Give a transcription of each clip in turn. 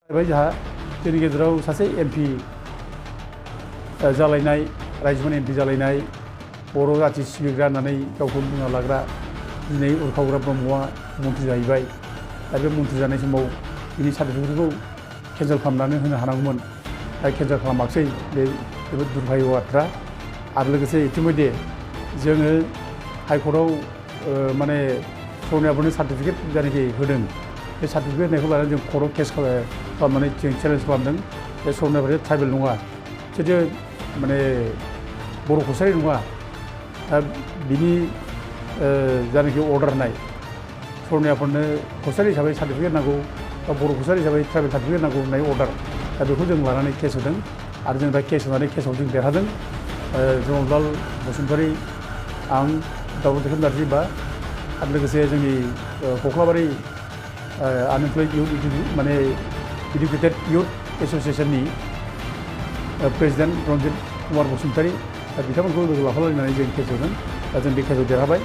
जोंहा जोंनि गेजेराव सासे एमपि जालायनाय रायजोनि एमपि जालायनाय बर' जाथि सिबिग्रा होननानै गावखौ बुंना लाग्रा दिनै उरखावग्रा ब्रह्मआ मन्थ्रि जाहैबाय। दा बे मन्थ्रि जानाय समाव बिनि सार्टिफिकेटखौ केन्सेल खालामनानै होनो हानांगौमोन। दा केन्सेल खालामाखिसै, बे जोबोद दुर्भाग्य बाथ्रा। आरो लोगोसे इतिमध्य जोङो हाइकर्टआव माने सनियाफोरनो सार्टिफिकेट जायनाखि होदों, बे सार्टिफिकेट होनायखौ लानानै जों कर्टआव केस खालामनानै जों चेलेन्ज खालामदों। बे सनियाफोरा ट्राइबेल नङा, बिसोर माने बर' कसारि नङा। दा बिनि जायनाखि अर्डार होनाय सनियाफोरनो कसारि हिसाबै सार्टिफिकेट नांगौ बा बर' कसारि हिसाबै ट्राइबेल सार्टिफिकेट नांगौ होननाय अर्डार, दा बेखौ जों लानानै केस होदों। आरो जों दा केस होनानै केसाव जों देरहादों। जनरलाल बसुमतारी, आं दाउदै नार्जि बा आरो लोगोसे जोंनि कख्लाबारि आनएमप्लयड इउथ माने इडुकेटेड इउथ एस'सिएशननि प्रेसिडेन्ट रन्जित कुमार बसुमतारी, दा बिथांमोनखौ लोगो लाफालायनानै जों केस होदों। दा जों बे केसाव देरहाबाय।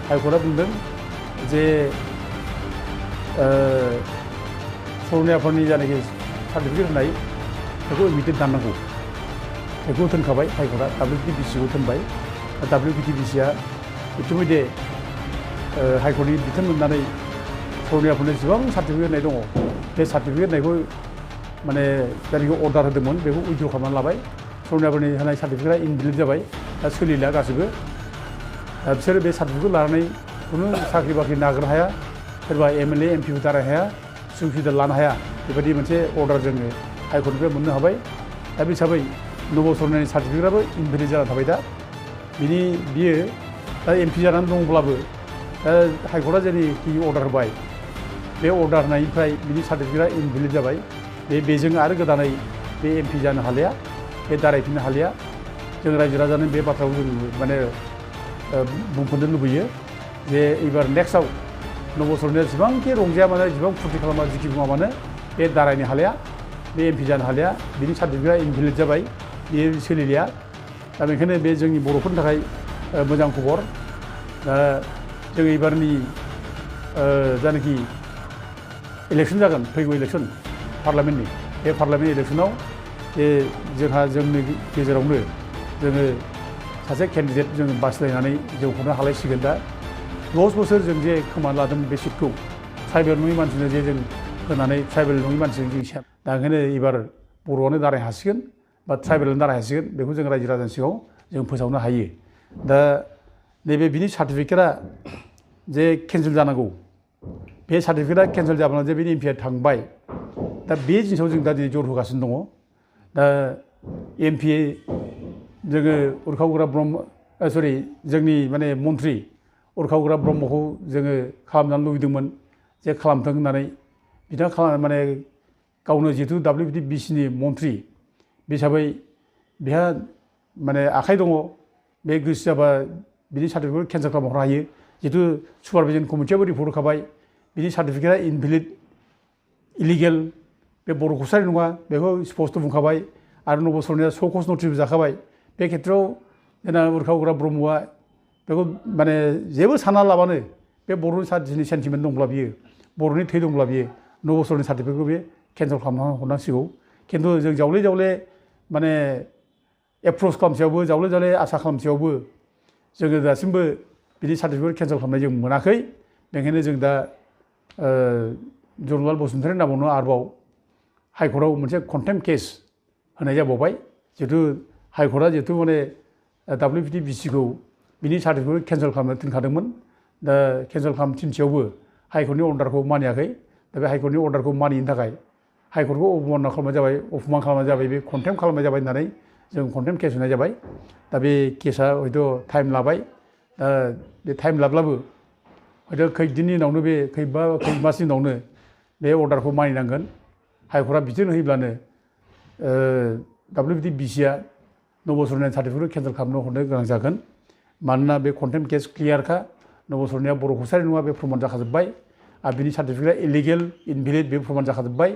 हाइकर्टआ बुंदों जे सनियाफोरनि जायनाखि सार्टिफिकेट होनाय बेखौ इमिडियेट दाननांगौ, बेखौ दोनखाबाय हाइकर्टआ। WPTBCखौ दोनबाय। WPTBCआ इतिमध्य हाइकर्टनि बिथोन मोननानै सनियाफोरनो जेसेबां सार्टिफिकेट होनाय दङ, बे सार्टिफिकेट होनायखौ माने जायनाखि अर्डार होदोंमोन बेखौ उइथ्र' खालामनानै लाबाय। सनियाफोरनि होनाय सार्टिफिकेटआ इनभेलिड जाबाय। दा सोलिला गासिबो। बिसोरो बे सार्टिफिकेट लानानै खुनु साख्रि बाख्रि नागिरनो हाया, सोरबा MLA MPबो दारायनो हाया, सुबिदा लानो हाया। बेबायदि मोनसे अर्डार जोङो हाइकर्टनिफ्राय मोननो हाबाय। दा बे हिसाबै नब सरनानि सार्टिफिकेटआबो इनभेलिड जाना थाबाय। दा बियो दा MP जानानै दंब्लाबो दा हाइकर्टआ जेनोखि अर्डार होबाय, बे अर्डार होनायनिफ्राय बिनि सार्टिफिकेटआ इनभेलिड जाबाय। बेजों आरो गोदानै बे MP जानो हालिया, बे दारायफिननो हालिया। जों रायजो राजानो बे बाथ्राखौ जों माने बुंफिननो लुबैयो जे एबार नेक्स्टआव नब सरनाया जेसेबांखि रंजाया मानो, जेसेबां फुरथि खालामा जिखि बुङा मानो, बे दारायनो हालिया, बे MP जानो हालिया। बिनि सार्टिफिकेटआ इनभेलिड जाबाय, बेयो सोलिलिया। दा बेनिखायनो बे जोंनि बर'फोरनि थाखाय मोजां खबर। दा जों एबारनि जायनाखि इलेक्सन जागोन, फैगौ इलेक्सन पार्लामेन्टनि, बे पार्लामेन्ट इलेक्सनाव जोंहा जोंनि गेजेरावनो जोङो सासे केन्डिडेट जोङो बासिलायनानै जों हरनो हालायसिगोन। दा 10 बोसोर जों जे खोमाना लादों बे सिटखौ, ट्राइबेल नङि मानसिनो जे जों होनानै ट्राइबेल नङि मानसिजों जों दा ओंखायनो एबार बर'आनो दाराय हासिगोन बा ट्राइबेलानो दाराय हासिगोन, बेखौ जों रायजो राजानि सिगाङाव जों फोसावनो हायो। दा नैबे बिनि सार्टिफिकेटआ जे केन्सेल जानांगौ, बे सार्टिफिकेटआ केन्सेल जाब्लानो जे बिनि MPआ थांबाय। दा बे जिनिसाव जों दा दिनै जर होगासिनो दङ। दा MP जोङो उरखावग्रा जोंनि माने मन्थ्रि उरखावग्रा ब्रह्मखौ जोङो खालामजानो लुबैदोंमोन, जे खालामथों होननानै। बिथाङा माने गावनो जिहेतु WPTBCनि मन्थ्रि बे हिसाबै बेहा माने आखाइ दङ। बे गोसो जाबा बिनि सार्टिफिकेटखौ केन्सेल खालामहरनो हायो। जिहेतु सुपारभिजन कमिटियाबो रिपर्ट होखाबाय, बिनि सार्टिफिकेटआ इनभेलिड, इलिगेल, बे बर' कसारि नङा, बेखौ स्पस्ट बुंखाबाय। आरो नब सरनाया श'कज नटिसबो जाखाबाय। बे खेत्रआव जोंना उरखावग्रा ब्रह्मआ बेखौ माने जेबो सानना लाबानो, बे बर'नि जाथिनि सेन्टिमेन्ट दंब्ला बियो, बर'नि थै दंब्ला बियो नब सरनानि सार्टिफिकेटखौ बे केन्सेल खालामना हरनांसिगौ। खिन्थु जों जावले जावले माने एप्रच खालामसेयावबो, जावले जावले आसा खालामसेयावबो जोङो दासिमबो बिनि सार्टिफिकेट केन्सेल खालामनाय जों मोनाखै। बेनिखायनो जों दा जनरलाल बसुमतारी नामावनो आरोबाव हाइकर्टआव मोनसे कन्टेम्प्ट केस होनाय जाबावबाय। जिहेतु हाइकर्टआ जिहेतु माने WPTBCखौ बिनि सार्टिफिकेट केन्सेल खालामनो थिनखादोंमोन। दा केन्सेल खालामनो थिनसेयावबो हाइकर्टनि अर्डारखौ मानियाखै। दा बे हाइकर्टनि अर्डारखौ मानियैनि थाखाय हाइकर्टखौ अबमान खालामनाय जाबाय, बे कन्टेम्प्ट खालामनाय जाबाय होननानै जों कन्टेम्प्ट केस होनाय जाबाय। दा बे केसा हयथ' टाइम लाबाय। दा बे टाइम लाब्लाबो हयथ' खैदिननि उनावनो, बे खै मासनि उनावनो बे अर्डारखौ मानिनांगोन। हाइकर्टआ बिथोन होयोब्लानो WPTBCआ नब सरनानि सार्टिफिकेटखौ केन्सेल खालामनो हरनो गोनां जागोन। मानोना बे कन्टेम्प्ट केस क्लियारखा, नब सरनाया बर' कसारि नङा, बे प्रमान जाखाजोब्बाय। आरो बिनि सार्टिफिकेटआ इलिगेल, इनभेलिड, बे प्रमान जाखाजोब्बाय।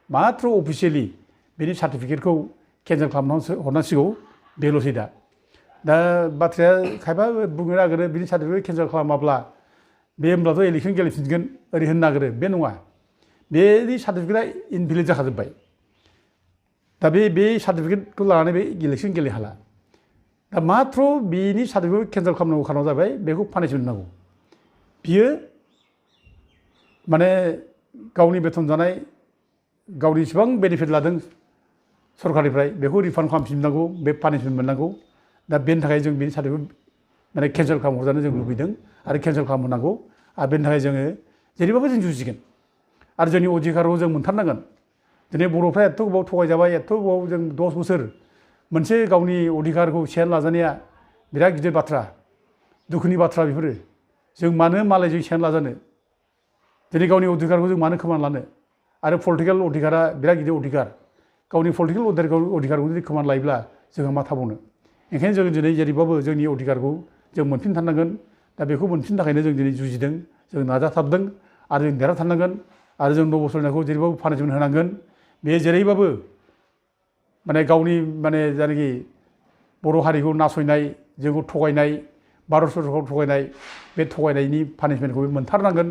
माथ्र अफिसियेलि बिनि सार्टिफिकेटखौ केन्सेल खालामना हरनांसिगौ, बेल'सै दा। दा बाथ्राया खायफा बुंनो नागिरो बिनि सार्टिफिकेट केन्सेल खालामाब्ला बे होमब्लाथ' इलेक्सन गेलेफिनगोन ओरै होननो नागिरो। बे नङा। बेनि सार्टिफिकेटआ इनभेलिड जाखाजोब्बाय दा बे सार्टिफिकेटखौ लानानै बे इलेक्सन गेलेनो हाला दा माथ्र बेनि सार्टिफिकेट केन्सेल खालामनांगौ खारनाव जाबाय बेखौ पानिशमेन्ट होनांगौ बियो माने गावनि बेथन जानाय गावनि इसेबां बेनिफिट लादों सरकारनिफ्राय बेखौ रिफान्ड खालामफिननांगौ बे पानिशमेन्ट मोननांगौ दा बेनि थाखाय जों बेनि सार्टिफिकेट माने केन्सेल खालामहरजानो जों लुबैदों आरो केन्सेल खालामहोनांगौ आरो बेनि थाखाय जोङो जेरैबाबो जों जुजिगोन आरो जोंनि अधिकारखौ जों मोनथारनांगोन दिनै बर'फ्रा एथ' गोबाव थगायजाबाय एथ' गोबाव जों 10 बोसोर मोनसे गावनि अधिकारखौ सेनानै लाजानाया बिराद गिदिर बाथ्रा दुखुनि बाथ्रा बेफोरो जों मानो मालायजों सेनानै लाजानो दिनै गावनि अधिकारखौ जों मानो खोमाना लानो आरो पलिटिकेल अधिकारा बिराद गिदिर अधिकार गावनि पलिटिकेल अधिकारखौ जुदि खोमाना लायोब्ला जोंहा मा थाबावनो ओंखायनो जों दिनै जेरैबाबो जोंनि अधिकारखौ जों मोनफिनथारनांगोन दा बेखौ मोनफिननो थाखायनो जों दिनै जुजिदों जों नाजाथाबदों आरो जों देरहाथारनांगोन आरो जों नबसरनायखौ जेरैबाबो पानिशमेन्ट होनांगोन बे जेरैबाबो माने गावनि माने जायनाखि बर' हारिखौ नासयनाय जोंखौ थगायनाय भारत सरकारखौ थगायनाय बे थगायनायनि पानिशमेन्टखौ मोनथारनांगोन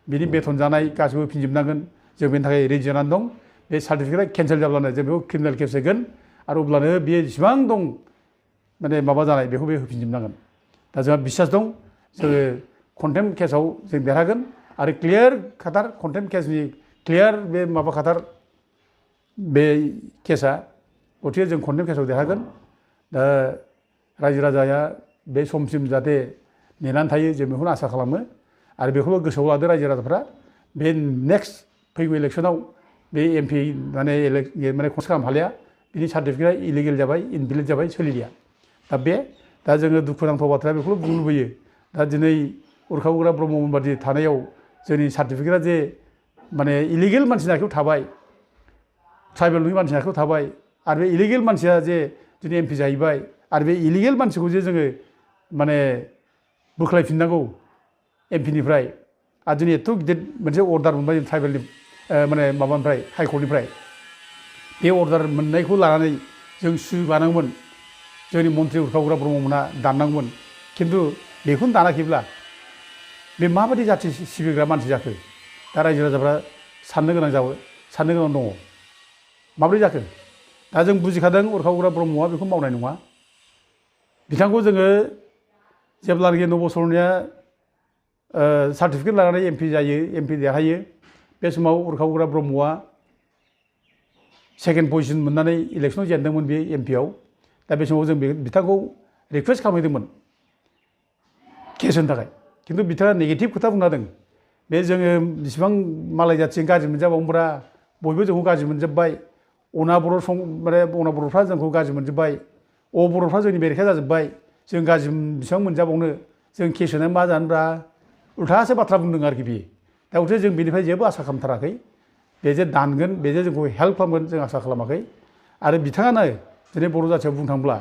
बिनि बेथन जानाय गासिबो होफिनजोबनांगोन जों बेनि थाखाय रेडि जानानै दं बे सार्टिफिकेटआ केन्सेल जाब्लानो जों बेखौ क्रिमिनेल केस होगोन आरो अब्लानो बेयो जेसेबां दं माने माबा जानाय बेखौ बे होफिनजोबनांगोन दा जोंहा बिसास दं जोङो कन्टेम्प्ट केसाव जों देरहागोन आरो क्लियार खाथार कन्टेम्प्ट केसनि क्लियार बे माबा खाथार बे केसा गथिखे जों कन्टेम्प्ट केसाव देरहागोन दा रायजो राजाया बे समसिम जाहाथे नेनानै थायो जों बेखौनो आसा खालामो आरो बेखौबो गोसोआव लादो रायजो राजाफ्रा बे नेक्स्ट फैगौ इलेक्सनाव बे एमपि माने खनसे खालामनो हालिया बिनि सार्टिफिकेटआ इलिगेल जाबाय इनभेलिड जाबाय सोलिलिया दा जोङो दुखुनांथाव बाथ्राया बेखौल' बुंनो लुबैयो दा दिनै उरखाव उग्रा ब्रह्ममोन बादि थानायाव जोंनि सार्टिफिकेटआ जे माने इलिगेल मानसिनि आखायाव थाबाय ट्राइबेल नङि मानसिनि आखायाव थाबाय आरो बे इलिगेल मानसिया जे दिनै एमपि जाहैबाय आरो बे इलिगेल मानसिखौ जे जोङो माने बोख्लायफिननांगौ एमपिनिफ्राय आरो दिनै एथ' गिदिर मोनसे अर्डार मोनबाय जों ट्राइबेलनि माने माबानिफ्राय हाइकर्टनिफ्राय बे अर्डार मोननायखौ लानानै जों सुजुबानांगौमोन जोंनि मन्त्रि उरखावग्रा ब्रह्ममोना दाननांगौमोन खिन्थु बेखौनो दानाखैब्ला बे माबायदि जाथि सिबिग्रा मानसि जाखो दा रायजो राजाफ्रा साननो गोनां दङ माब्रै जाखो दा जों बुजिखादों उरखावग्रा ब्रह्मआ बेखौ मावनाय नङा बिथांखौ जोङो जेब्लानाखि नबसरनाया सार्टिफिकेट लानानै एमपि देरहायो बे समाव उरखावग्रा ब्रह्मआ सेकेन्ड पजिसन मोननानै इलेक्सनाव जेनदोंमोन बे एमपिआव दा बे समाव जों बिथांखौ रिकुवेस्ट खालामहैदोंमोन केस होनो थाखाय खिन्थु बिथाङा नेगेटिभ खोथा बुंना होदों बे जोङो बेसेबां मालाय जाथिजों गाज्रि मोनजाबावोब्रा बयबो जोंखौ गाज्रि मोनजोब्बाय अना बर'फ्रा जोंखौ गाज्रि मोनजोब्बाय बर'फ्रा जोंनि बेरेखा जाजोब्बाय जों गाज्रि बेसेबां मोनजाबावनो जों केस होनानै मा जानोब्रा उल्थासो बाथ्रा बुंदों आरोखि बियो दा उल्था जों बेनिफ्राय जेबो आसा खालामथाराखै बे जे दानगोन बे जे जोंखौ हेल्प खालामगोन जों आसा खालामाखै आरो बिथाङानो दिनै बर' जाथियाव बुंनो थाङोब्ला